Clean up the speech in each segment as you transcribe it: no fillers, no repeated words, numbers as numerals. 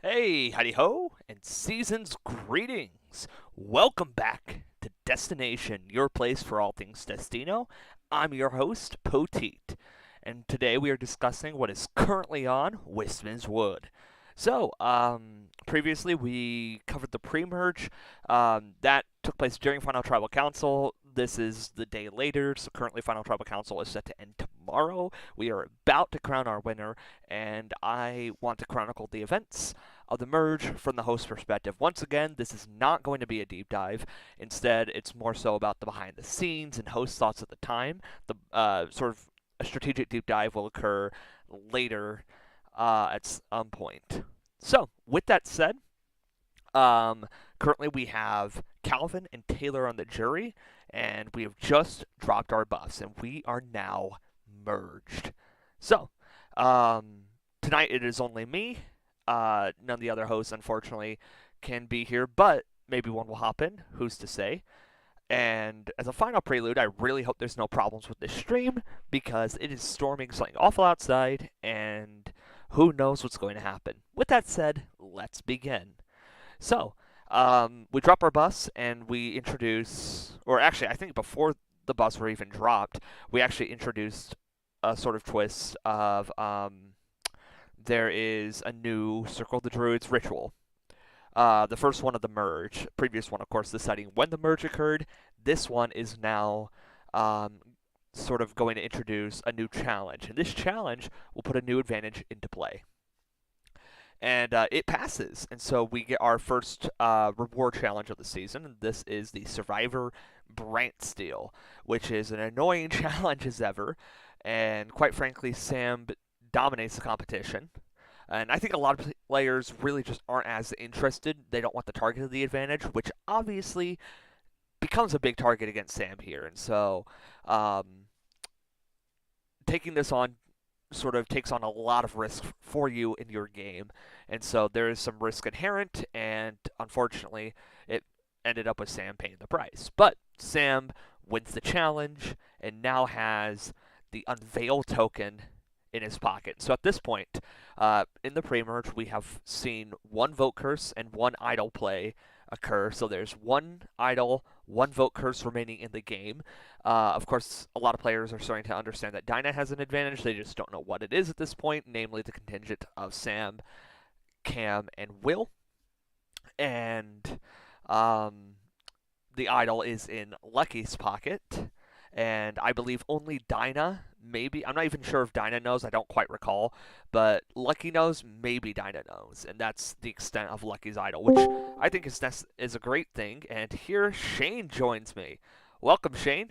Hey, howdy ho, and season's greetings. Welcome back to Destination, your place for all things Destino. I'm your host, Poteet, and today we are discussing what is currently on Wistman's Wood. Previously we covered the pre-merge. That took place during Final Tribal Council. This is the day later, so currently Final Tribal Council is set to end tomorrow. We are about to crown our winner, and I want to chronicle the events of the merge from the host perspective. Once again, this is not going to be a deep dive. Instead, it's more so about the behind the scenes and host thoughts at the time. The sort of a strategic deep dive will occur later at some point. So, with that said, currently we have Calvin and Taylor on the jury, and we have just dropped our buffs, and we are now merged. So, tonight it is only me. None of the other hosts, unfortunately, can be here, but maybe one will hop in. Who's to say? And as a final prelude, I really hope there's no problems with this stream because it is storming something awful outside, and who knows what's going to happen. With that said, let's begin. So, we drop our bus and we introduce, or actually, I think before the bus were even dropped, we actually introduced a sort of twist of there is a new Circle of the Druids ritual. The first one of the merge, previous one, of course, deciding when the merge occurred. This one is now sort of going to introduce a new challenge, and this challenge will put a new advantage into play. And it passes, and so we get our first reward challenge of the season, and this is the Survivor Brant Steal, which is an annoying challenge as ever, and quite frankly, Sam dominates the competition. And I think a lot of players really just aren't as interested. They don't want the target of the advantage, which obviously becomes a big target against Sam here. And so taking this on sort of takes on a lot of risk for you in your game. And so there is some risk inherent, and unfortunately, it ended up with Sam paying the price. But Sam wins the challenge and now has the Unveil token in his pocket. So at this point, in the pre-merge, we have seen one vote curse and one idle play occur. So there's one idle, one vote curse remaining in the game. Of course, a lot of players are starting to understand that Dinah has an advantage. They just don't know what it is at this point, namely the contingent of Sam, Cam, and Will. And the idol is in Lucky's pocket, and I believe only Dinah, maybe, I'm not even sure if Dinah knows, I don't quite recall, but Lucky knows, maybe Dinah knows, and that's the extent of Lucky's idol, which I think is a great thing. And here Shane joins me. Welcome, Shane.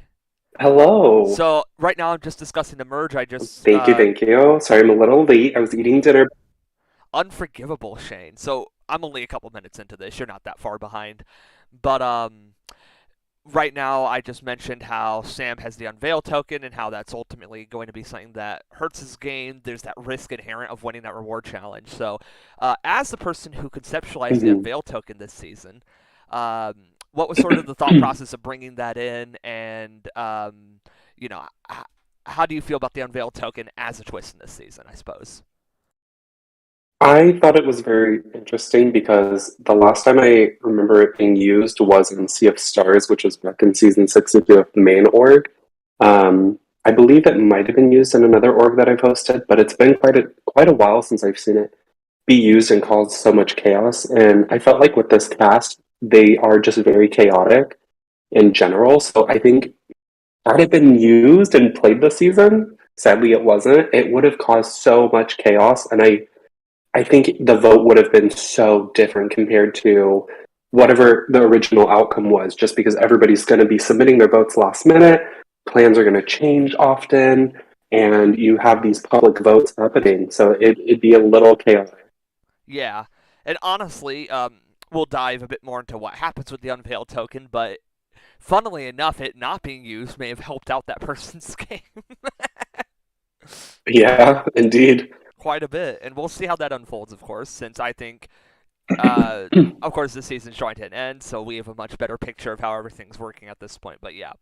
Hello. So right now I'm just discussing the merge. I just Thank you, thank you. Sorry I'm a little late. I was eating dinner. unforgivable, Shane. So I'm only a couple minutes into this. You're not that far behind, but right now, I just mentioned how Sam has the Unveil token and how that's ultimately going to be something that hurts his game. There's that risk inherent of winning that reward challenge. So, as the person who conceptualized the Mhm. Unveil token this season, what was sort of the thought process of bringing that in? And, you know, how do you feel about the Unveil token as a twist in this season, I suppose? I thought it was very interesting because the last time I remember it being used was in Sea of Stars, which was back in season 62 of the main org. I believe it might have been used in another org that I've hosted, but it's been quite a while since I've seen it be used and cause so much chaos. And I felt like with this cast, they are just very chaotic in general. So I think had it been used and played this season, sadly it wasn't, it would have caused so much chaos, and I think the vote would have been so different compared to whatever the original outcome was, just because everybody's going to be submitting their votes last minute, plans are going to change often, and you have these public votes happening, so it'd be a little chaotic. Yeah, and honestly, we'll dive a bit more into what happens with the Unveiled token, but funnily enough, it not being used may have helped out that person's game Yeah, indeed. quite a bit, and we'll see how that unfolds, of course, since I think, of course, this season's drawing to an end, so we have a much better picture of how everything's working at this point. But yeah,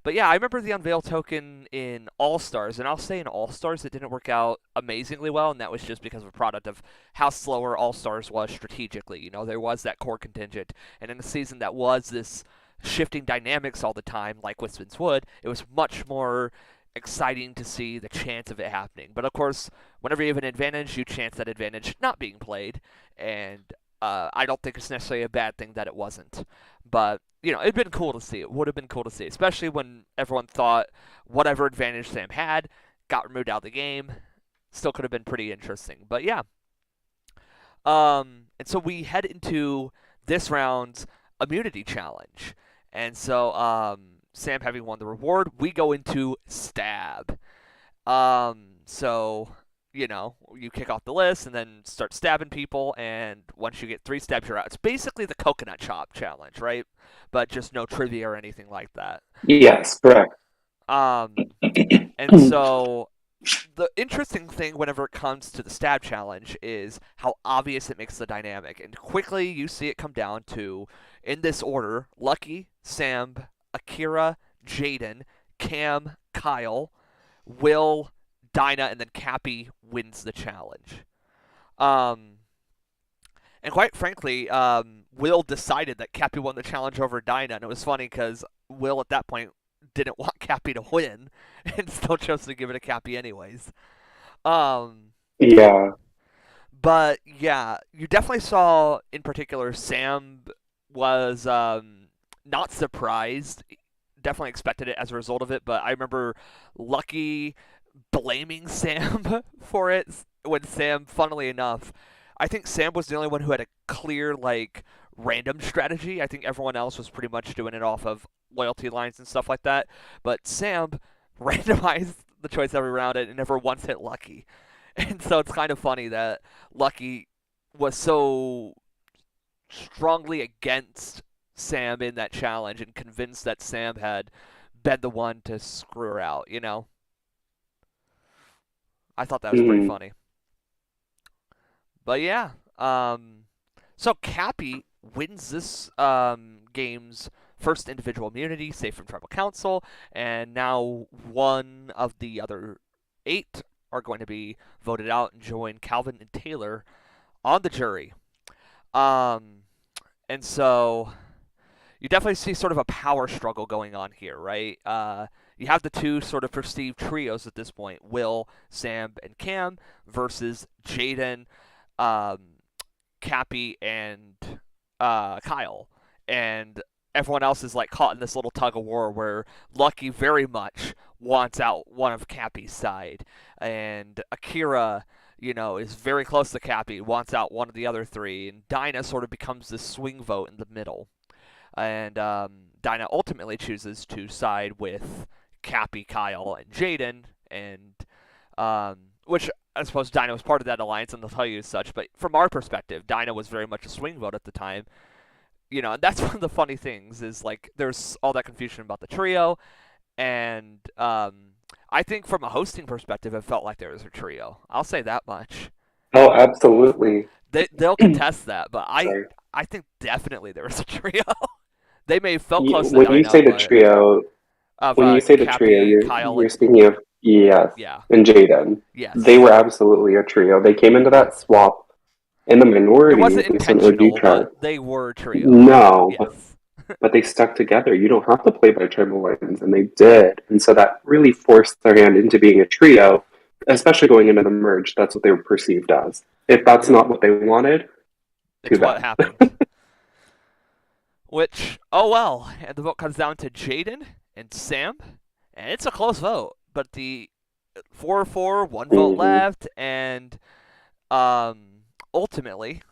But yeah, I remember the Unveil token in All Stars, and I'll say in All Stars it didn't work out amazingly well, and that was just because of a product of how slower All Stars was strategically. You know, there was that core contingent, and in a season that was this shifting dynamics all the time, like Wistman's would, it was much more exciting to see the chance of it happening. But of course, whenever you have an advantage, you chance that advantage not being played, and I don't think it's necessarily a bad thing that it wasn't. But it'd been cool to see. It would have been cool to see, especially when everyone thought whatever advantage Sam had got removed out of the game. Still could have been pretty interesting. But yeah. And so we head into this round's immunity challenge. And so Sam having won the reward, we go into stab. So you kick off the list and then start stabbing people, and once you get 3 stabs, you're out. It's basically the coconut chop challenge, right? But just no trivia or anything like that. Yes, correct. And so the interesting thing whenever it comes to the stab challenge is how obvious it makes the dynamic. And quickly you see it come down to, in this order, Lucky, Sam, Akira, Jaden, Cam, Kyle, Will, Dinah, and then Cappy wins the challenge. And quite frankly, Will decided that Cappy won the challenge over Dinah, and it was funny because Will at that point didn't want Cappy to win, and still chose to give it to Cappy anyways. Yeah. But yeah, you definitely saw in particular Sam was not surprised. Definitely expected it as a result of it, but I remember Lucky blaming Sam for it when Sam, funnily enough, I think Sam was the only one who had a clear, random strategy. I think everyone else was pretty much doing it off of loyalty lines and stuff like that. But Sam randomized the choice every round and never once hit Lucky. And so it's kind of funny that Lucky was so strongly against Sam in that challenge and convinced that Sam had been the one to screw her out, I thought that was pretty Mm. funny. But yeah, so Cappy wins this game's first individual immunity, safe from tribal council, and now one of the other 8 are going to be voted out and join Calvin and Taylor on the jury. And so you definitely see sort of a power struggle going on here, right? You have the 2 sort of perceived trios at this point, Will, Sam, and Cam, versus Jaden, Cappy, and Kyle. And everyone else is caught in this little tug of war where Lucky very much wants out one of Cappy's side, and Akira, is very close to Cappy, wants out one of the other 3, and Dinah sort of becomes this swing vote in the middle. And Dinah ultimately chooses to side with Cappy, Kyle, and Jaden, and which I suppose Dinah was part of that alliance, and they'll tell you as such. But from our perspective, Dinah was very much a swing vote at the time. And that's one of the funny things is there's all that confusion about the trio, and I think from a hosting perspective, it felt like there was a trio. I'll say that much. Oh, absolutely. They'll contest that, but Sorry. I think definitely there was a trio. They may have felt You, close to when you Dinah, say the but trio, of when you say the trio, Cappy, Kyle, you're and speaking of yes, yeah, and Jaden. They yes. were absolutely a trio. They came into that Yes. swap in the It minority, wasn't at least on OG intentional, but chart. they were a trio. No, Yes. but they stuck together. You don't have to play by tribal lines, and they did. And so that really forced their hand into being a trio, especially going into the merge. That's what they were perceived as. If that's Yep. not what they wanted, too It's what bad. happened. Which, oh well. And the vote comes down to Jaden and Sam. And it's a close vote. But the 4-4, one vote Mm-hmm. left, and ultimately,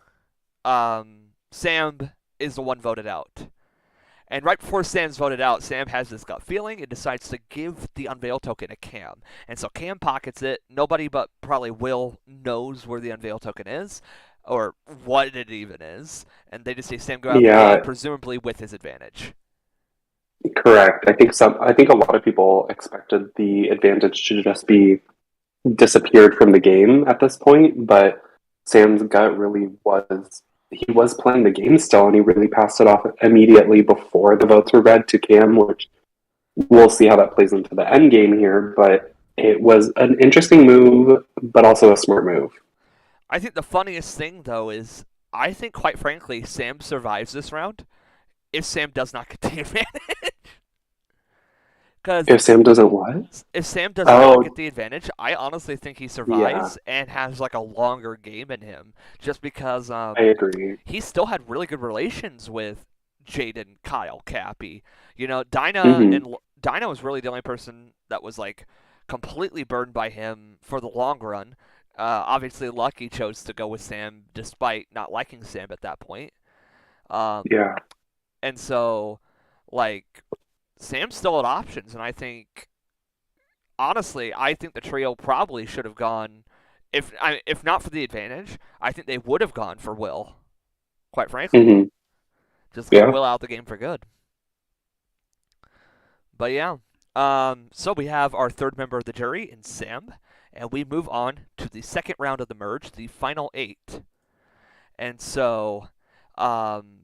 Sam is the one voted out. And right before Sam's voted out, Sam has this gut feeling and decides to give the Unveil token to Cam. And so Cam pockets it. Nobody but probably Will knows where the Unveil token is, or what it even is. And they just see Sam go out of the game, Yeah, presumably with his advantage. correct. I think a lot of people expected the advantage to just be disappeared from the game at this point, but Sam's gut really was he was playing the game still, and he really passed it off immediately before the votes were read to Cam, which we'll see how that plays into the end game here, but it was an interesting move, but also a smart move. I think the funniest thing though is I think quite frankly Sam survives this round if Sam does not get the advantage. Because If Sam doesn't what? if Sam does not get Oh, the advantage, I honestly think he yeah, survives and has like a longer game in him. Just because I agree. he still had really good relations with Jaden, Kyle, Cappy. You know, Dinah Hmm. and Dinah was really the only person that was like completely burned by him for the long run. Obviously, Lucky chose to go with Sam despite not liking Sam at that point. Um, Yeah. and so, like, Sam still had options, and I think honestly, I think the trio probably should have gone. If not for the advantage, I think they would have gone for Will. Quite frankly, Hmm. just get Yeah. Will out the game for good. But yeah, so we have our third member of the jury in Sam, and we move on to the second round of the merge, the final 8. And so, um,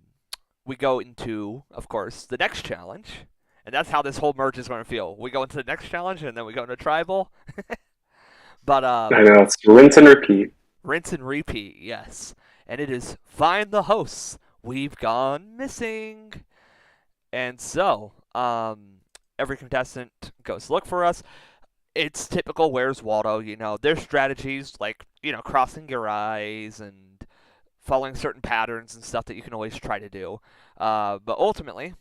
we go into, of course, the next challenge, and that's how this whole merge is going to feel. We go into the next challenge, and then we go into tribal. But I know. It's rinse and repeat. rinse and repeat, yes. And it is find the hosts. We've gone missing. And so, every contestant goes look for us. It's typical Where's Waldo, you know, their strategies like, you know, crossing your eyes and following certain patterns and stuff that you can always try to do. But ultimately,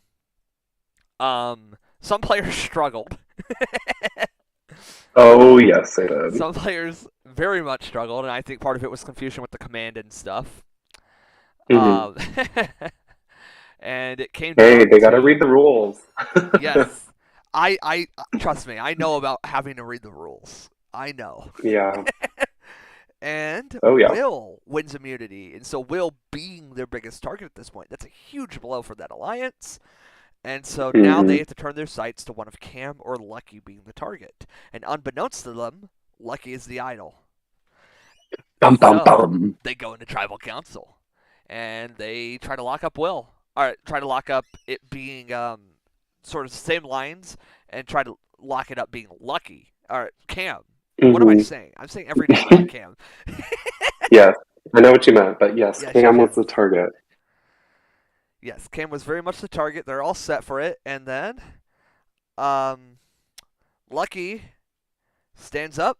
some players struggled. Oh, yes, I did. Some players very much struggled, and I think part of it was confusion with the command and stuff. Hmm. Um, and it came Hey, down they got to read to the rules. yes, I trust me, I know about having to read the rules. I know. Yeah. And Oh, yeah. Will wins immunity, and so Will being their biggest target at this point, that's a huge blow for that alliance. And so now they Hmm. have to turn their sights to one of Cam or Lucky being the target. And unbeknownst to them, Lucky is the idol. Bum, bum, So bum. they go into tribal council and they try to lock up Will. Or try to lock up it being sort of the same lines and try to lock it up being Lucky. Or Cam. What am I Hmm. saying? I'm saying every name but Cam. Yes, I know what you meant, but yes, Yes, yes, Cam was yes. the target. Yes, Cam was very much the target. They're all set for it. And then um, Lucky stands up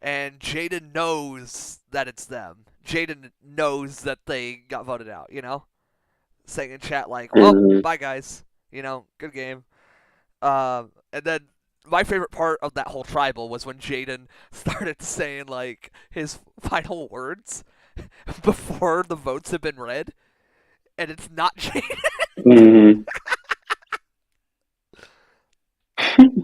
and Jaden knows that it's them. Jaden knows that they got voted out, you know? Saying in chat, like, well, Hmm. bye, guys. You know, good game. And then my favorite part of that whole tribal was when Jaden started saying, like, his final words before the votes have been read, and it's not Jaden. Hmm.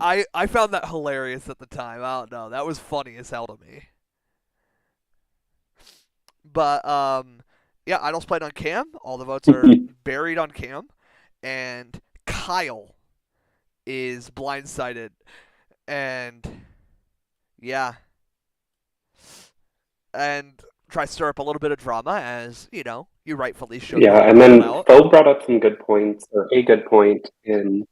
I found that hilarious at the time. I don't know. That was funny as hell to me. But yeah, Idols played on Cam. All the votes are buried on Cam, and Kyle is blindsided, and yeah, and tries to stir up a little bit of drama, as you know, you rightfully should when Yeah, you get and called then out. Phil brought up some good points, or a good point in.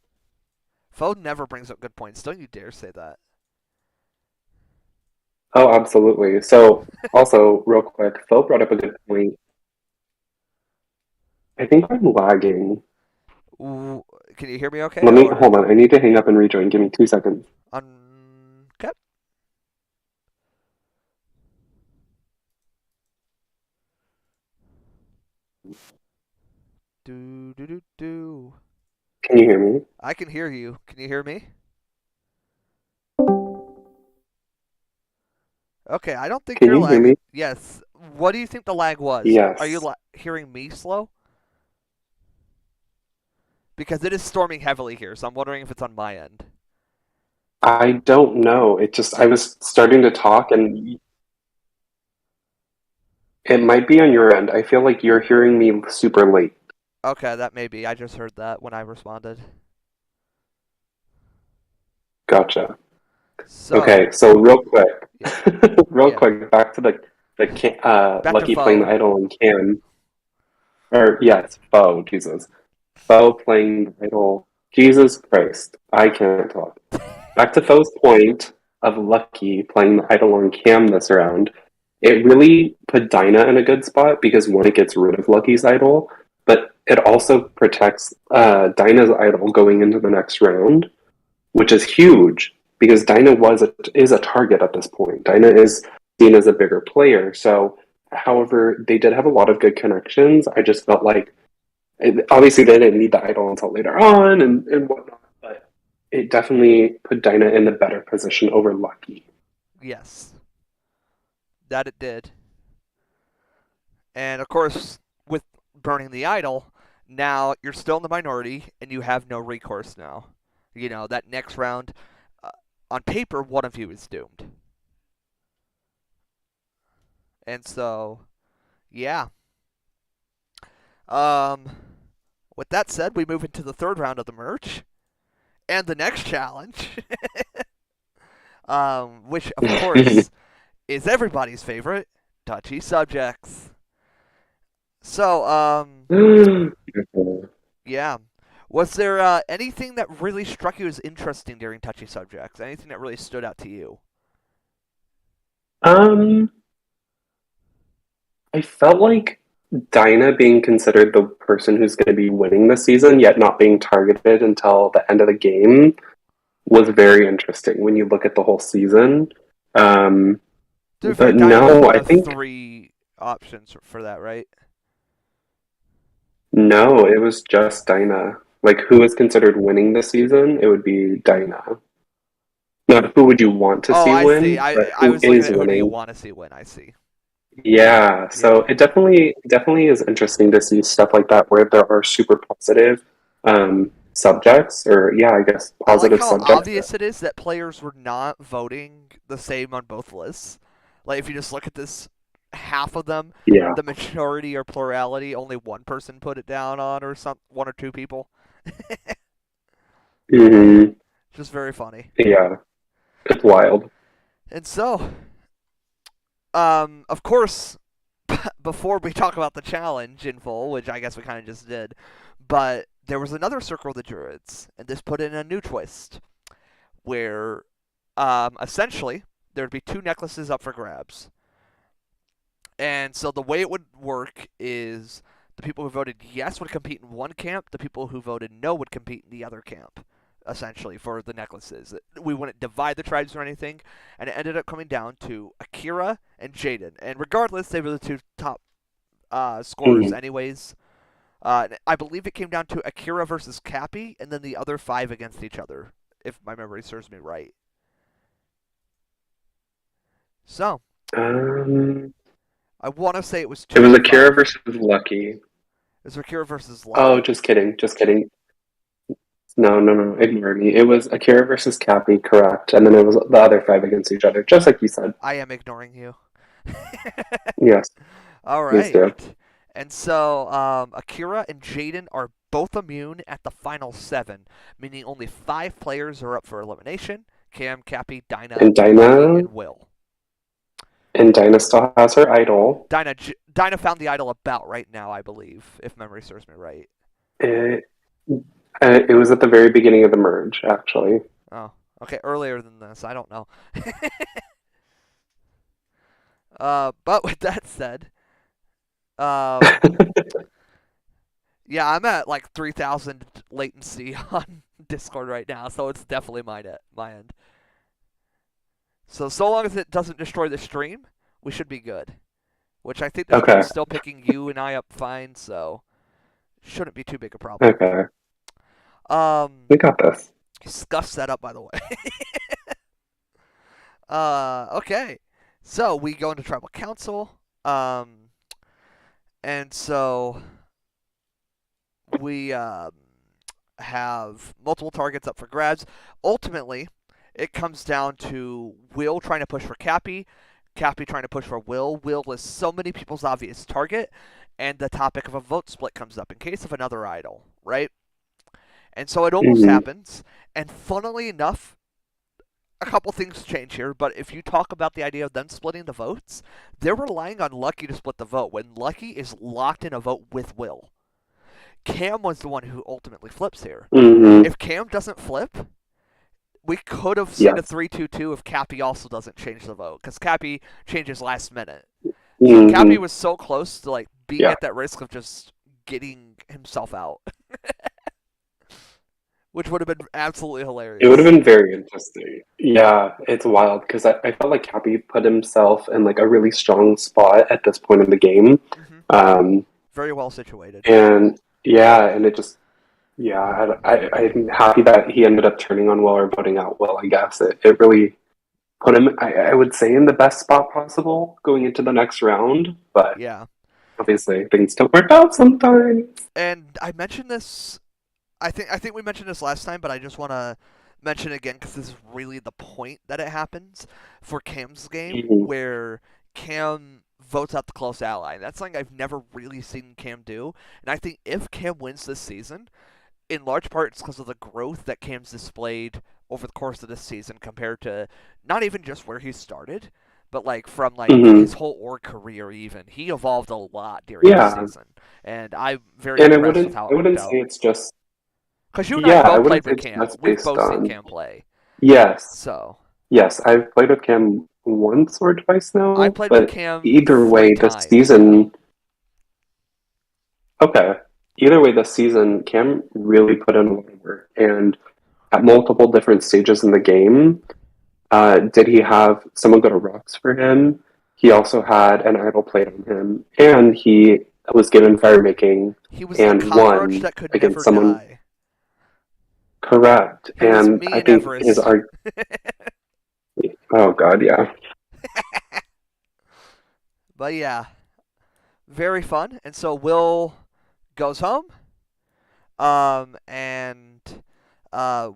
Foe never brings up good points. Don't you dare say that. Oh, absolutely. So, also, real quick, Phil brought up a good point. I think I'm lagging. Ooh, can you hear me okay? Let me Or hold on. I need to hang up and rejoin. Give me 2 seconds. okay. Do do do do. Can you hear me? I can hear you. Can you hear me? Okay, I don't think Can you're you hear lagging. me? Yes. What do you think the lag was? Are you Yes. hearing me slow? Because it is storming heavily here, so I'm wondering if it's on my end. I don't know. It just, I was starting to talk and it might be on your end. I feel like you're hearing me super late. Okay, that may be. I just heard that when I responded. Gotcha. So, Okay, so real quick, yeah, real yeah. quick, back to Back to Lucky playing the foe. idol and Cam, or yes, Bo, Jesus, Bo playing the idol. Jesus Christ, I can't talk. Back to Foe's point of Lucky playing the idol on Cam this round, it really put Dinah in a good spot because one, it gets rid of Lucky's idol, but it also protects Dinah's idol going into the next round, which is huge because is a target at this point. Dinah is seen as a bigger player. So, however, they did have a lot of good connections. I just felt like obviously they didn't need the idol until later on and whatnot, but it definitely put Dinah in the better position over Lucky. Yes, that it did. And of course, with burning the idol, now you're still in the minority and you have no recourse now. You know, that next round, uh, on paper, one of you is doomed. And so, yeah. Um, with that said, we move into the third round of the merge and the next challenge, which, of course, is everybody's favorite, touchy subjects. So, yeah. Was there anything that really struck you as interesting during touchy subjects? Anything that really stood out to you? um, I felt like Dinah being considered the person who's going to be winning the season, yet not being targeted until the end of the game, was very interesting when you look at the whole season. Um, To be fair, but Dinah was no, one I of think three options for that, right? no, it was just Dinah. Like, who is considered winning the season? It would be Dinah. Not who would you want to Oh, see I see. win, I but I who was looking is at who do you winning. want to see win. I see. Yeah, so Yeah. it definitely is interesting to see stuff like that where there are super positive subjects, or yeah, I guess I like positive how subjects. obvious it is that players were not voting the same on both lists. Like, if you just look at this, half of them, Yeah. the majority or plurality, only one person put it down on, or one or two people. Hmm. Just very funny. Yeah. It's wild. And so, of course, before we talk about the challenge in full, which I guess we kind of just did, but there was another Circle of the Druids, and this put in a new twist where essentially there'd be two necklaces up for grabs. And so the way it would work is the people who voted yes would compete in one camp, the people who voted no would compete in the other camp, essentially, for the necklaces. We wouldn't divide the tribes or anything, and it ended up coming down to Akira and Jaden. And regardless, they were the two top scorers, Mhm. anyways. I believe it came down to Akira versus Cappy, and then the other five against each other, if my memory serves me right. So, Um, I want to say it was it two was v Akira five. versus Lucky. It was Akira versus Oh, Lucky. just kidding, just kidding. No, no, no, ignore me. It was Akira versus Cappy, correct, and then it was the other five against each other, just like you said. I am ignoring you. Yes, All please right. do. And so Akira and Jaden are both immune at the final seven, meaning only five players are up for elimination: Cam, Cappy, Dinah, And Lucky, Dinah, and Will. and Dinah still has her idol. Dinah found the idol about right now, I believe, if memory serves me right. It, it was at the very beginning of the merge, actually. Oh, okay, earlier than this. I don't know. But with that said, um, yeah, I'm at like 3,000 latency on Discord right now, so it's definitely my end. So long as it doesn't destroy the stream, we should be good. Which I think the Okay, stream's still picking you and I up fine, so shouldn't be too big a problem. okay, Um, we got this. Scuff set up, by the way. Okay. So we go into tribal council. Um, and so we have multiple targets up for grabs. Ultimately, it comes down to Will trying to push for Cappy, Cappy trying to push for Will. Will is so many people's obvious target, and the topic of a vote split comes up in case of another idol, right? And so it almost Hmm. happens. And funnily enough, a couple things change here, but if you talk about the idea of them splitting the votes, they're relying on Lucky to split the vote when Lucky is locked in a vote with Will. Cam was the one who ultimately flips here. Mm-hmm. If Cam doesn't flip, we could have seen a Yes. 3-2-2 if Cappy also doesn't change the vote, because Cappy changes last minute. So Cappy Mm-hmm. was so close to like being Yeah. at that risk of just getting himself out, which would have been absolutely It would have hilarious. been very interesting. Yeah, it's wild because I felt like Cappy put himself in like a really strong spot at this point in the game. Hmm. Um, Very well situated. and yeah, and it just, yeah, I'm happy that he ended up turning on well or voting out well, I guess. It really put him, I would say, in the best spot possible going into the next round. But Yeah. obviously, things don't work out sometimes. And I mentioned this. I think we mentioned this last time, but I just want to mention it again because this is really the point that it happens for Cam's game, Hmm. where Cam votes out the close ally. That's something I've never really seen Cam do, and I think if Cam wins this season, in large part it's because of the growth that Cam's displayed over the course of this season compared to not even just where he started, but like from like his Hmm. whole org career even. He evolved a lot during this Yeah, season, and I'm very and impressed with how I it worked wouldn't say out. it's just, Because you and I yeah, have I both wouldn't played say with it's Cam. just We've based both seen on, Cam play. yes, So yes, I've played with Cam once or twice I now, played with but Cam either three way, this times. season, okay, either way, this season, Cam really put in a lot of work, and at multiple different stages in the game, did he have someone go to rocks for him? He also had an idol played on him, and he was given fire making He was the and cockroach won that could against never someone die. correct. He was And me I and think his Everest. art, oh god, yeah. But yeah, very fun. And so Will goes home, and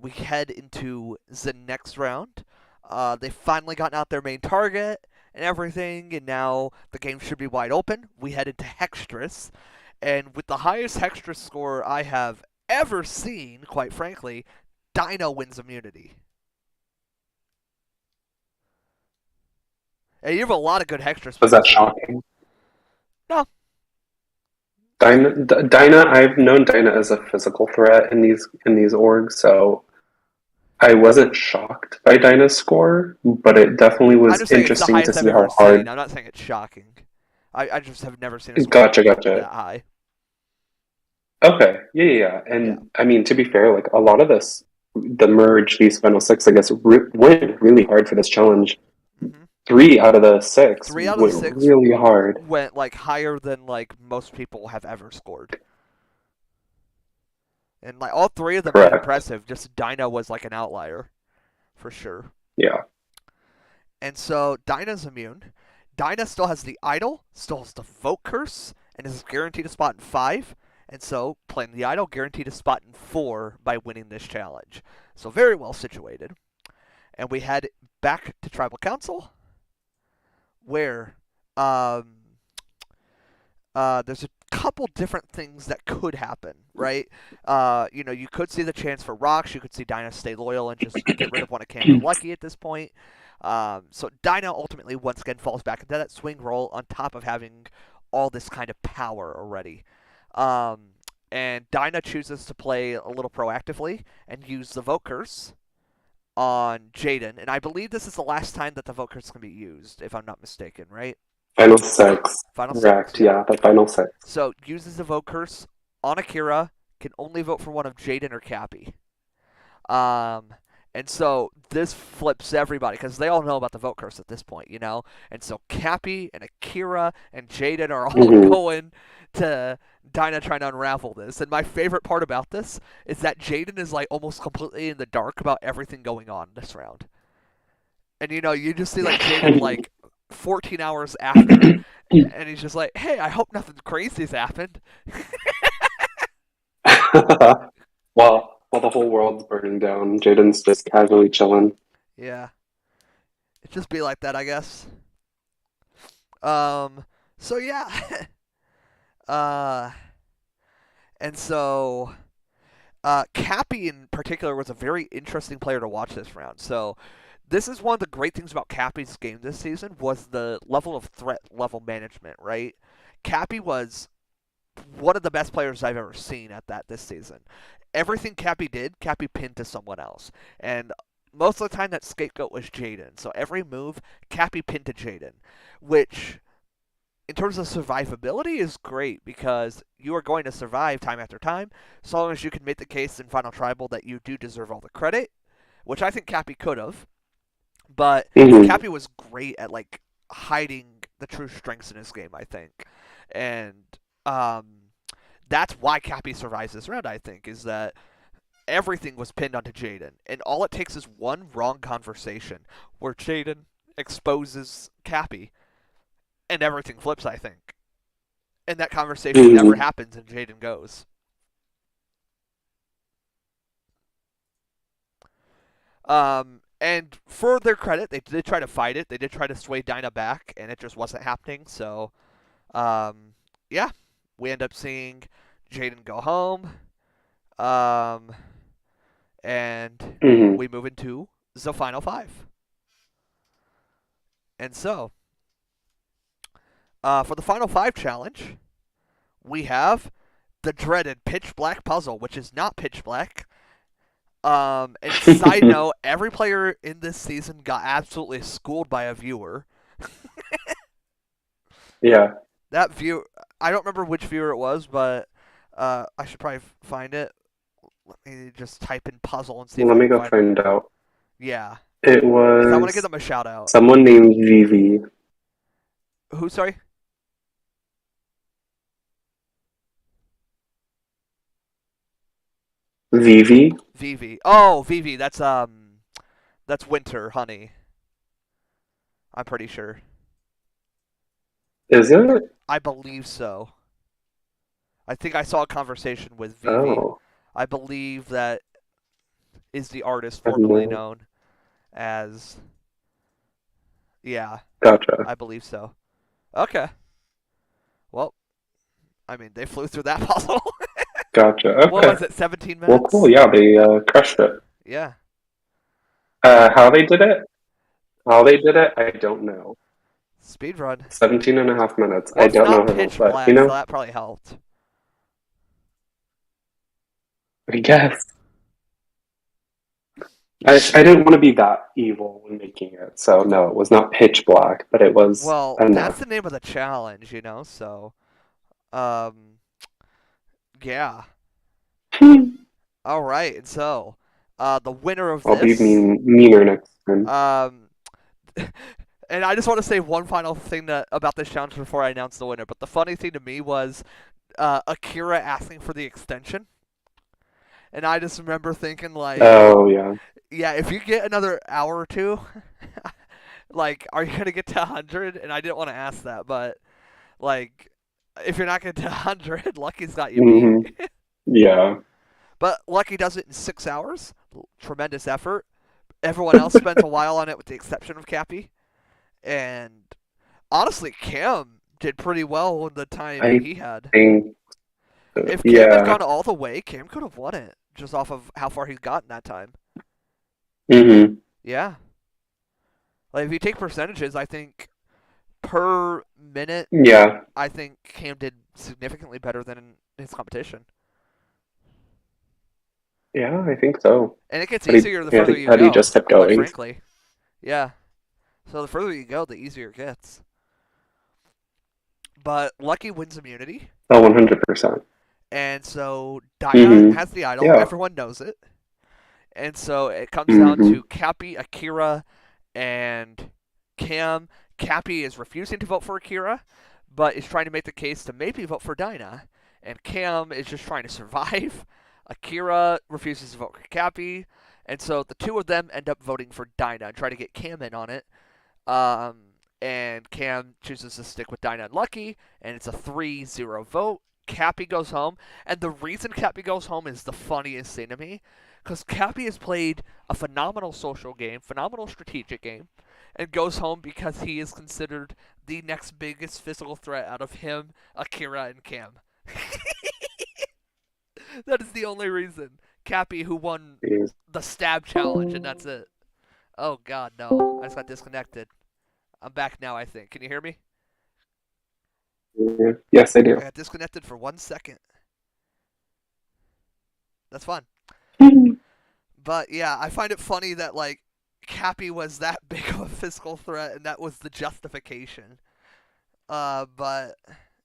we head into the next round. They finally gotten out their main target and everything, and now the game should be wide open. We head into Hextress, and with the highest Hextress score I have ever seen, quite frankly, Dino wins immunity. And you have a lot of good Hextress Was that players now. shocking? No, Dinah, I've known Dinah as a physical threat in these orgs, so I wasn't shocked by Dinah's score, but it definitely I'm was just saying it's the interesting to highest I've see ever how seen. hard. I'm not saying it's shocking. I just have never seen a score Gotcha, gotcha. that high. Okay, yeah, yeah, yeah. Yeah. And I mean, to be fair, like a lot of this, the merge, these final six, I guess, went really hard for this challenge. Hmm. 3 out of the 6 Three out of the went six really hard. went like higher than like most people have ever scored. And like all three of them did Correct. impressive. Just Dinah was like an outlier for sure. Yeah. And so Dinah's immune. Dinah still has the idol, still has the vote curse, and is guaranteed a spot in 5. And so playing the idol guaranteed a spot in 4 by winning this challenge. So very well situated. And we head back to Tribal Council, where um, there's a couple different things that could happen, right? You could see the chance for rocks. You could see Dinah stay loyal and just get rid of one of Cam's lucky at this point. So Dinah ultimately once again falls back into that swing role on top of having all this kind of power already. Um, and Dinah chooses to play a little proactively and use the Vote Curse on Jaden. And I believe this is the last time that the Vote Curse can be used, if I'm not mistaken, right? Final 6. Final 6, Correct. yep. Yeah, the final 6. So uses the vote curse on Akira, can only vote for one of Jaden or Cappy. Um, and so this flips everybody because they all know about the vote curse at this point, you know. And so Cappy and Akira and Jaden are all Hmm. going to Dinah trying to unravel this. And my favorite part about this is that Jaden is like almost completely in the dark about everything going on this round. And you just see like Jaden like 14 hours after, and he's just like, "Hey, I hope nothing crazy's happened." While the whole world's burning down, Jaden's just casually chilling. Yeah, it just be like that, I guess. Um, so yeah, uh, and so Cappy in particular was a very interesting player to watch this round. So this is one of the great things about Cappy's game this season was the level of threat level management. Right, Cappy was one of the best players I've ever seen at that this season. Everything Cappy did, Cappy pinned to someone else. And most of the time that scapegoat was Jaden. So every move, Cappy pinned to Jaden, which in terms of survivability is great because you are going to survive time after time so long as you can make the case in Final Tribal that you do deserve all the credit, which I think Cappy could have. But Hmm. Cappy was great at like hiding the true strengths in his game, I think. And um, that's why Cappy survives this round, I think, is that everything was pinned onto Jaden. And all it takes is one wrong conversation where Jaden exposes Cappy and everything flips, I think. And that conversation never Hmm. happens and Jaden goes. And for their credit, they did try to fight it. They did try to sway Dinah back, and it just wasn't happening. So, um, yeah, we end up seeing Jaden go home. Um, and Hmm. we move into the final five. And so, for the final five challenge, we have the dreaded pitch black puzzle, which is not pitch black. And side note, every player in this season got absolutely schooled by a viewer. Yeah. That view, I don't remember which viewer it was, but I should probably find it. Let me just type in puzzle and see if Let I me can go find them. find out. Yeah, It because I want to give was them a shout out. someone named Vivi. Who? Sorry, Vivi? Vivi. Oh, Vivi. That's Winter Honey. I'm pretty sure. Is it? I believe so. I think I saw a conversation with Vivi. Oh, I believe that is the artist I have formerly no. known as. Yeah, Gotcha. I believe so. Okay. Well, I mean, they flew through that puzzle. Gotcha. What Okay. was it? 17 Well, cool. minutes? Yeah, they crushed it. Yeah. How they did it? How they did it? I don't know. Speed run. 17 and a half minutes. Well, I it's don't not know how, pitch but you black, so know, that probably helped. I guess. I didn't want to be that evil when making it, so no, it was not pitch black, but it was Well, that's enough. the name of the challenge, so um yeah. All right. And so, the winner of I'll be this meaner next time. um and I just want to say one final thing about this challenge before I announce the winner. But the funny thing to me was Akira asking for the extension, and I just remember thinking like, Oh yeah. yeah, if you get another hour or two, like, are you gonna get to 100? And I didn't want to ask that, but like, if you're not getting to 100, Lucky's got you beat. Hmm. Yeah. But Lucky does it in 6 hours. Tremendous effort. Everyone else spends a while on it, with the exception of Cappy. And honestly, Cam did pretty well in the time I he had. think. If Cam had Yeah. gone all the way, Cam could have won it just off of how far he's gotten that time. Hmm. Yeah. Like, if you take percentages, I think per minute, Yeah. I think Cam did significantly better than his competition. Yeah, I think so. And it gets Had he, easier the had further he, you had he go, just kept quite going. frankly. Yeah. So the further you go, the easier it gets. But Lucky wins immunity. Oh, 100%. And so Dinah Hmm. has the idol. Yeah. Everyone knows it. And so it comes down Hmm. to Cappy, Akira, and Cam. Cappy is refusing to vote for Akira, but is trying to make the case to maybe vote for Dinah. And Cam is just trying to survive. Akira refuses to vote for Cappy. And so the two of them end up voting for Dinah and try to get Cam in on it. And Cam chooses to stick with Dinah and Lucky, and it's a 3-0 vote. Cappy goes home, and the reason Cappy goes home is the funniest thing to me, because Cappy has played a phenomenal social game, phenomenal strategic game, and goes home because he is considered the next biggest physical threat out of him, Akira, and Cam. That is the only reason. Cappy, who won Jeez. the stab challenge, and that's it. Oh god, no. I just got disconnected. I'm back now, I think. Can you hear me? Yes, I do. I got disconnected for 1 second. That's fun. But yeah, I find it funny that like Cappy was that big of a physical threat, and that was the justification. But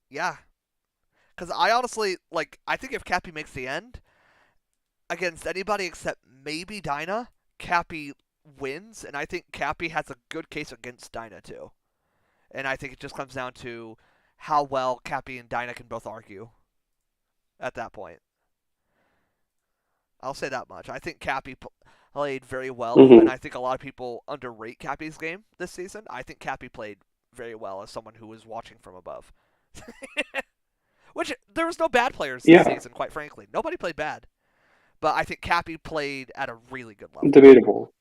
yeah, because I honestly like. I think if Cappy makes the end against anybody except maybe Dinah, Cappy wins, and I think Cappy has a good case against Dinah too. And I think it just comes down to how well Cappy and Dinah can both argue at that point. I'll say that much. I think Cappy played very well, and Hmm. I think a lot of people underrate Cappy's game this season. I think Cappy played very well as someone who was watching from above. Which, there was no bad players this Yeah, season, quite frankly. Nobody played bad. But I think Cappy played at a really good level. debatable.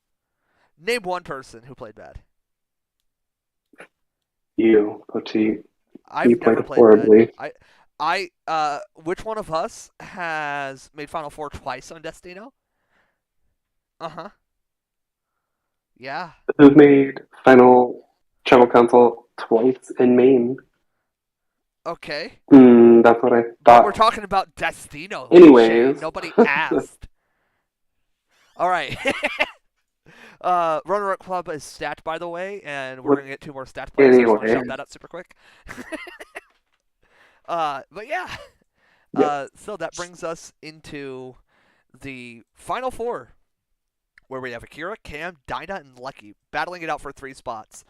Name one person who played bad. You, Poteet, you I've played never played bad. horribly. Which one of us has made Final Four twice on Destino? Uh huh. Yeah. Who made final Tribal Council twice in Maine? Okay. That's what I But we're thought. talking about Destino, Shane. Anyways, Nobody asked. All right. Runner Up Club is stat, by the way, and we're what? gonna get two more stat players. So I just want to Anyway, shout that out super quick. But yeah. yep. So that brings us into the final four, where we have Akira, Cam, Dinah, and Lucky battling it out for 3 spots.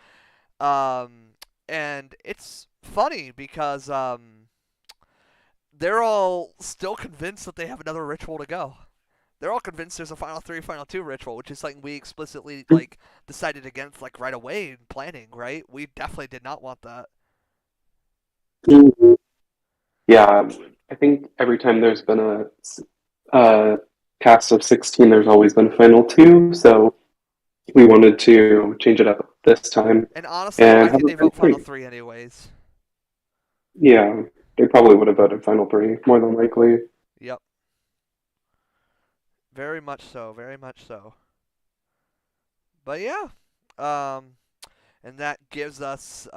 And it's funny because they're all still convinced that they have another ritual to go. They're all convinced there's a final three, final two ritual, which is something we explicitly like decided against like right away in planning. Right? We definitely did not want that. Mhm. Yeah, I think every time there's been a cast of 16, there's always been a final two. So we wanted to change it up this time And honestly, and I have think a they final vote final three. three anyways. Yeah, they probably would have voted final three, more than likely. Yep. Very much so. Very much so. But yeah. Um, and that gives us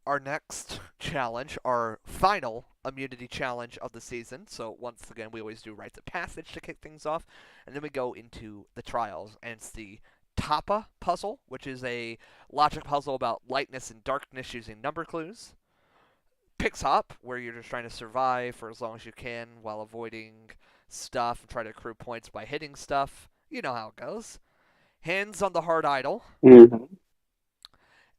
our next challenge, our final immunity challenge of the season. So once again, we always do rites of passage to kick things off, and then we go into the trials, and it's the Tapa Puzzle, which is a logic puzzle about lightness and darkness using number clues. Picks up, where you're just trying to survive for as long as you can while avoiding stuff and try to accrue points by hitting stuff. You know how it goes. Hands on the Hard Idol, Hmm.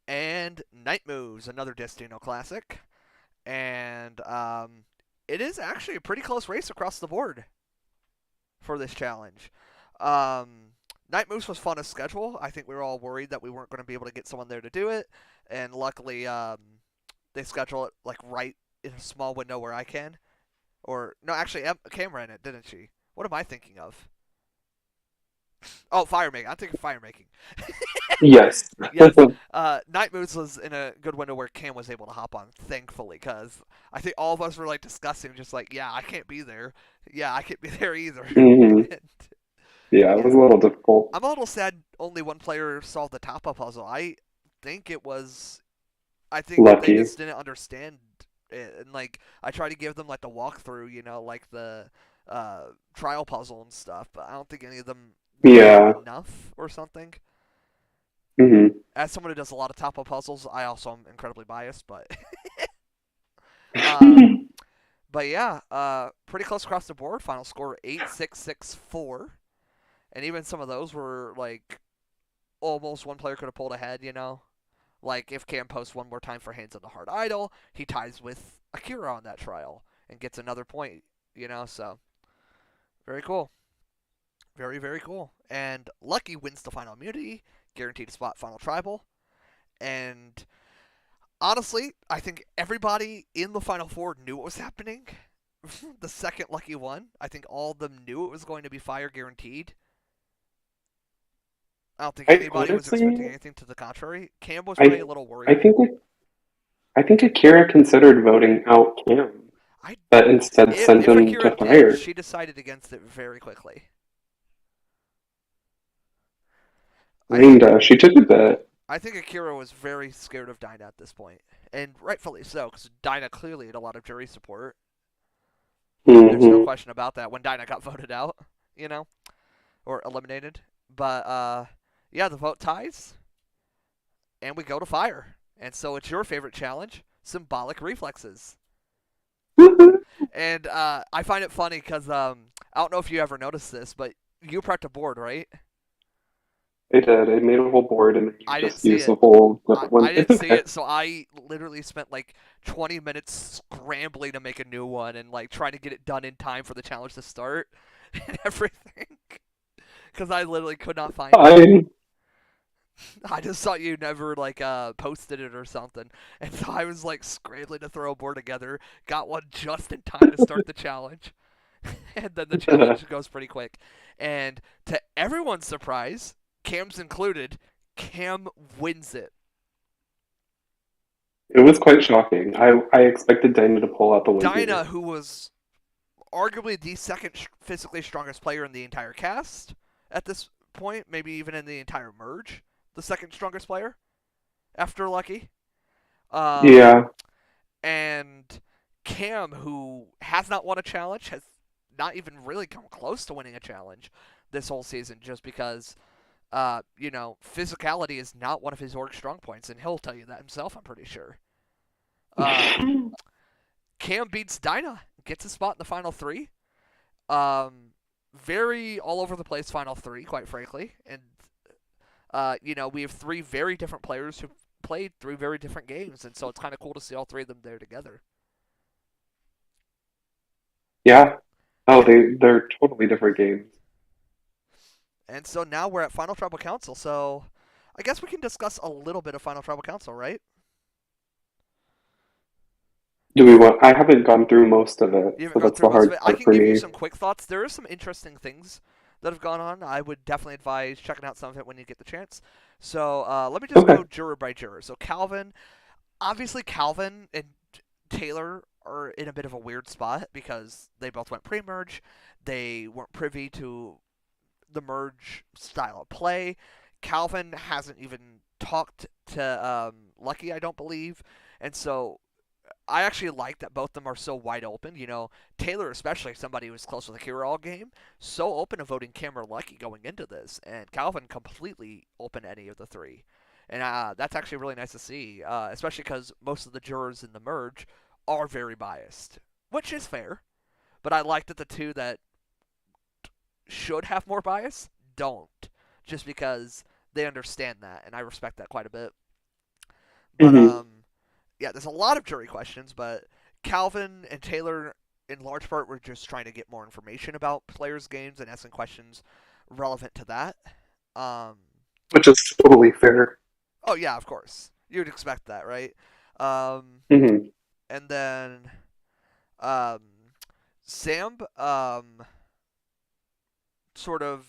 and Night Moves, another Destino classic. And it is actually a pretty close race across the board for this challenge. Night Moves was fun to schedule. I think we were all worried that we weren't going to be able to get someone there to do it, and luckily they schedule it like right in a small window where I can. Or no, actually, Cam ran it, didn't she? What am I thinking of? Oh, fire making. I'm thinking fire making. Yes. Yes. Night Moves was in a good window where Cam was able to hop on, thankfully, because I think all of us were like discussing, just like, yeah, I can't be there. Yeah, I can't be there either. Hmm. And, Yeah, it yeah, was a little difficult. I'm a little sad only one player solved the Tapa puzzle. Think it was. I think they Lucky. just didn't understand it, and like I tried to give them like the walkthrough, like the trial puzzle and stuff, but I don't think any of them knew Yeah. enough or something. Hmm. As someone who does a lot of Tapa puzzles, I also am incredibly biased, but um, but yeah, pretty close across the board. Final score 8-6-6-4, and even some of those were like almost one player could have pulled ahead. Like if Cam posts one more time for Hands on the Hard Idol, he ties with Akira on that trial and gets another point. So very cool, very very cool. And Lucky wins the final immunity, guaranteed spot final tribal, and honestly, I think everybody in the Final Four knew what was happening. The second Lucky won, I think all of them knew it was going to be fire guaranteed. I don't think I anybody was expecting honestly, anything to the contrary. Cam was probably I, a little I worried. think, I think Akira considered voting out Cam, I but instead sent if him to Akira did, fire. she decided against it very quickly. I think Kinda. She took a bit. I think Akira was very scared of Dinah at this point, and rightfully so, because Dinah clearly had a lot of jury support. There's no Hmm. question about that when Dinah got voted out, you know, or eliminated. But yeah, the vote ties, and we go to fire. And so it's your favorite challenge, symbolic reflexes. And I find it funny because I don't know if you ever noticed this, but you prepped a board, right? I did. I made a whole board and then you I didn't just see used a it. whole I, different one. I didn't It's see okay. it, so I literally spent like 20 minutes scrambling to make a new one and like trying to get it done in time for the challenge to start and everything. Because I literally could not find it. Fine. I just thought you never like posted it or something, and so I was like scrambling to throw a board together. Got one just in time to start the challenge, and then the challenge goes pretty quick. And to everyone's surprise, Cam's included, Cam wins it. It was quite shocking. I expected Dinah to pull out the win here. Dinah, who was arguably the second physically strongest player in the entire cast at this point, maybe even in the entire merge, the second strongest player after Lucky. Um, Yeah. and Cam, who has not won a challenge, has not even really come close to winning a challenge this whole season, just because, physicality is not one of his org strong points, and he'll tell you that himself, I'm pretty sure. Um, Cam beats Dinah, gets a spot in the final three. Very all over the place final three, quite frankly, and we have three very different players who played three very different games, and so it's kind of cool to see all three of them there together. Yeah. Oh, And they're totally different games. and so now we're at Final Tribal Council. So I guess we can discuss a little bit of Final Tribal Council, right? Do we want? I haven't gone through most of it, You haven't so gone that's through the most of hard it. I part can for give you me. some quick thoughts. There are some interesting things that have gone on. I would definitely advise checking out some of it when you get the chance. So let me just Okay. go juror by juror. So Calvin, obviously Calvin and Taylor are in a bit of a weird spot because they both went pre-merge. They weren't privy to the merge style of play. Calvin hasn't even talked to Lucky, I don't believe, and so I actually like that both of them are so wide open. Taylor, especially somebody who was close with Akira all game, so open to voting Cam or Lucky going into this, and Calvin completely open to any of the three. And that's actually really nice to see, especially because most of the jurors in the merge are very biased, which is fair. But I like that the two that should have more bias don't, just because they understand that, and I respect that quite a bit. But Hmm. yeah, there's a lot of jury questions, but Calvin and Taylor, in large part, were just trying to get more information about players' games and asking questions relevant to that. Um, Which is totally fair. oh yeah, of course, you'd expect that, right? Um, Hmm. and then um, Sam, sort of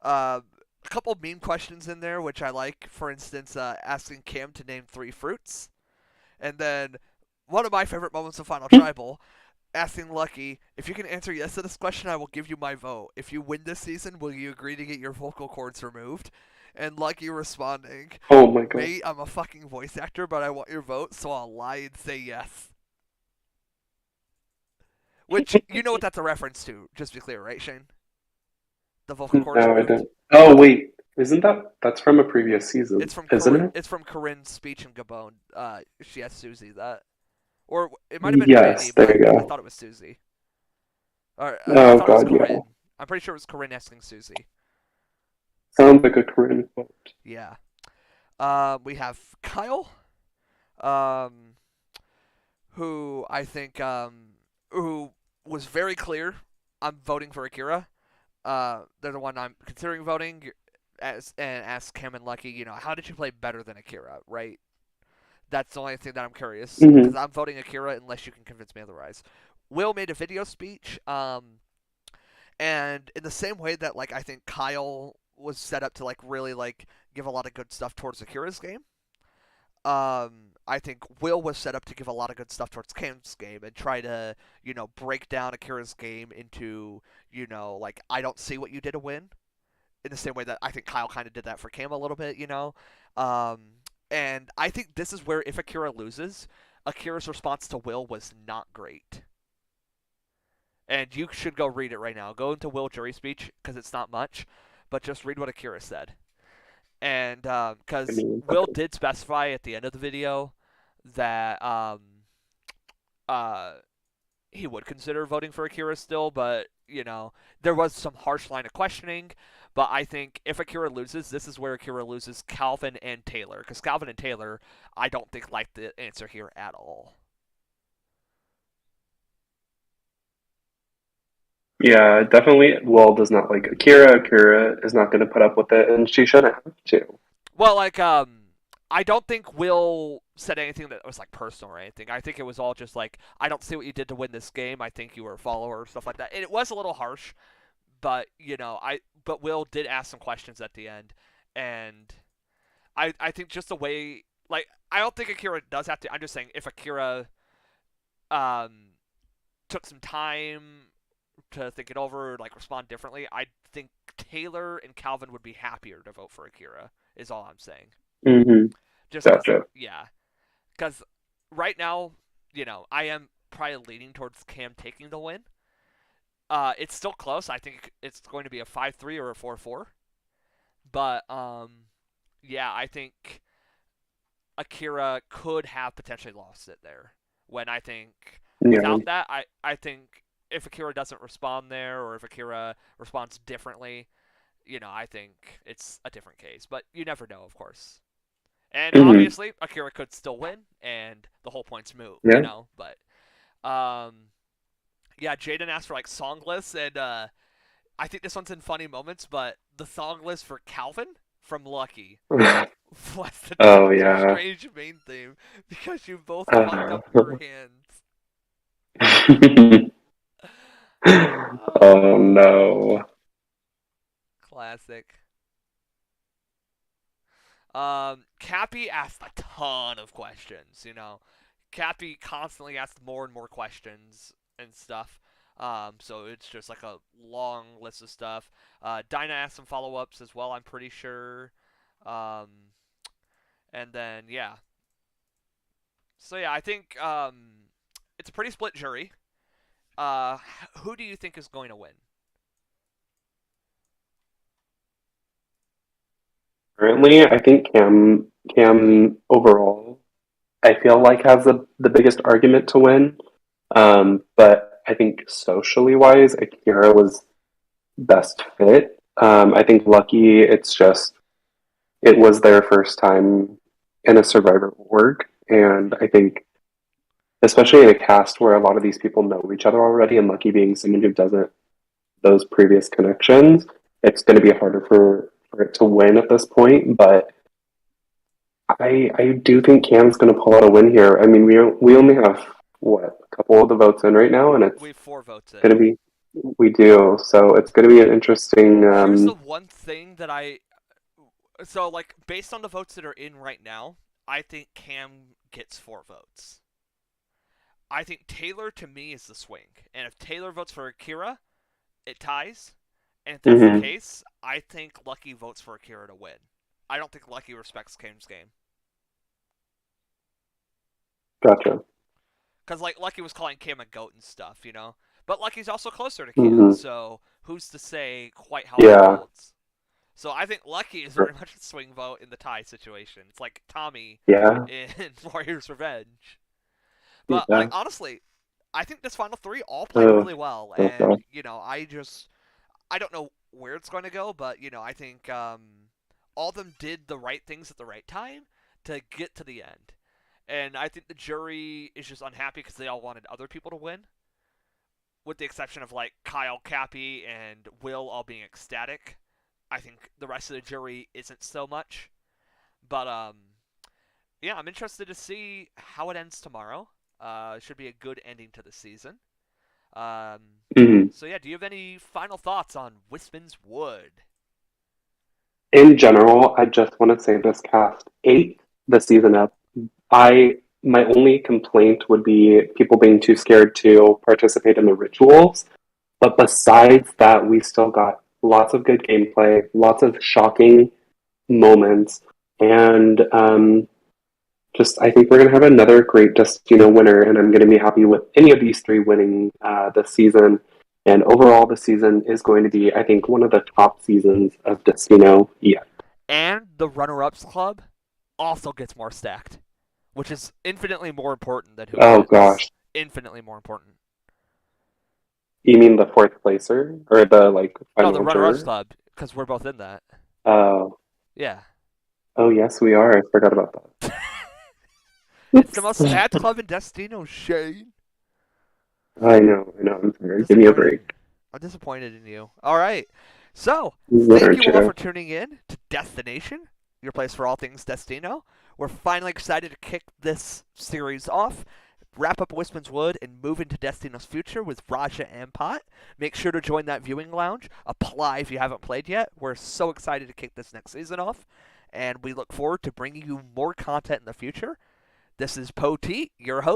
a couple meme questions in there, which I like. For instance, asking Cam to name three fruits, and then one of my favorite moments of Final Tribal, asking Lucky, if you can answer yes to this question, I will give you my vote. If you win this season, will you agree to get your vocal cords removed? And Lucky responding, Oh my god. mate, I'm a fucking voice actor, but I want your vote, so I'll lie and say yes. Which, you know what that's a reference to, just to be clear, right, Shane? The vocal cords No, I removed? didn't. Oh wait, isn't that's from a previous season, It's from isn't Corinne. it? It's from Corinne's speech in Gabon. She asked Susie that, or it might have been Mandy, Yes, there but you I go. thought it was Susie. Or I Oh thought it was god, yeah. Corinne. I'm pretty sure it was Corinne asking Susie. Sounds like a Korean quote. Yeah. We have Kyle, um, who I think who was very clear. I'm voting for Akira. They're the one I'm considering voting. And ask Cam and Lucky, how did you play better than Akira? Right. That's the only thing that I'm curious because Hmm. I'm voting Akira unless you can convince me otherwise. Will made a video speech, and in the same way that like I think Kyle was set up to like really like give a lot of good stuff towards Akira's game. I think Will was set up to give a lot of good stuff towards Cam's game and try to, break down Akira's game into, like I don't see what you did to win, in the same way that I think Kyle kind of did that for Cam a little bit, you know. Um, and I think this is where if Akira loses, Akira's response to Will was not great. And you should go read it right now. Go into Will jury speech because it's not much, but just read what Akira said. And I because mean, Will okay. did specify at the end of the video that uh, he would consider voting for Akira still, but there was some harsh line of questioning. But I think if Akira loses, this is where Akira loses Calvin and Taylor, because Calvin and Taylor, I don't think like the answer here at all. Yeah, definitely. Will does not like Akira. Akira is not going to put up with it, and she shouldn't have to. Well, like I don't think Will said anything that was like personal or anything. I think it was all just like, I don't see what you did to win this game. I think you were a follower or stuff like that. And it was a little harsh, but but Will did ask some questions at the end, and I think just the way, like, I don't think Akira does have to. I'm just saying if Akira um took some time to think it over, like respond differently, I think Taylor and Calvin would be happier to vote for Akira. Is all I'm saying. Mm-hmm. Just because, Gotcha. yeah, because right now, I am probably leaning towards Cam taking the win. It's still close. I think it's going to be a 5-3 or a 4-4. But yeah, I think Akira could have potentially lost it there. When I think Yeah. without that, I think if Akira doesn't respond there, or if Akira responds differently, I think it's a different case. But you never know, of course. And Mm-hmm. obviously, Akira could still win, and the whole point's moot, Yeah. But yeah, Jaden asked for like song lists, and I think this one's in funny moments, but the song list for Calvin from Lucky was the Oh Doctor yeah. Strange main theme because you both fucked Uh, up your hands. oh Uh, no. classic. Cappy asked a ton of questions. Cappy constantly asked more and more questions and stuff. So it's just like a long list of stuff. Dinah asked some follow ups as well, I'm pretty sure. Um, and then, yeah. So, yeah, I think it's a pretty split jury. Uh, who do you think is going to win? Currently, I think Cam overall, I feel like has the biggest argument to win. But I think socially wise, Akira was best fit. I think Lucky, it was their first time in a Survivor org, and I think especially in a cast where a lot of these people know each other already, and Lucky being someone who doesn't those previous connections, it's going to be harder for it to win at this point. But I do think Cam's going to pull out a win here. I mean, we only have what a couple of the votes in right now, and We it's have 4 votes in. going to be we do. So it's going to be an interesting. Here's the one thing that So, like, based on the votes that are in right now, I think Cam gets 4 votes. I think Taylor, to me, is the swing. And if Taylor votes for Akira, it ties. And if that's the Mm-hmm, case, I think Lucky votes for Akira to win. I don't think Lucky respects Cam's game. gotcha. Because, like, Lucky was calling Cam a goat and stuff. But Lucky's also closer to Cam, Mm-hmm. so who's to say quite how that Yeah. holds? So I think Lucky is very much a swing vote in the tie situation. It's like Tommy Yeah. in Warriors Revenge. But, like, Yeah. honestly, I think this final 3 all played Oh, really well. oh And, God. I don't know where it's going to go, but, I think all of them did the right things at the right time to get to the end. And I think the jury is just unhappy because they all wanted other people to win, with the exception of, like, Kyle, Cappy, and Will all being ecstatic. I think the rest of the jury isn't so much. But, yeah, I'm interested to see how it ends tomorrow. It should be a good ending to the season. Um, Mm-hmm. so, yeah, do you have any final thoughts on Wistman's Wood? In general, I just want to say this cast ate the season up. I my only complaint would be people being too scared to participate in the rituals. But besides that, we still got lots of good gameplay, lots of shocking moments, and just I think we're going to have another great Destino winner, and I'm going to be happy with any of these three winning this season. And overall, the season is going to be, I think, one of the top seasons of Destino yet. And the runner-ups club also gets more stacked, which is infinitely more important than who Oh wins. gosh, Infinitely more important. you mean the fourth placer or the like No, the final runner-ups juror? club, because we're both in that. Oh, Yeah. oh yes, we are. I forgot about that. It's the Oops. most stacked club in Destino, Shane. I know, I know. I'm I'm sorry. Give me a disappointed. break. I'm disappointed in you. All right. So, What thank aren't you all you? for tuning in to Destination, your place for all things Destino. We're finally excited to kick this series off, wrap up Wistman's Wood, and move into Destino's future with Raja and Pot. Make sure to join that viewing lounge. Apply if you haven't played yet. We're so excited to kick this next season off, and we look forward to bringing you more content in the future. This is Poteet, your host.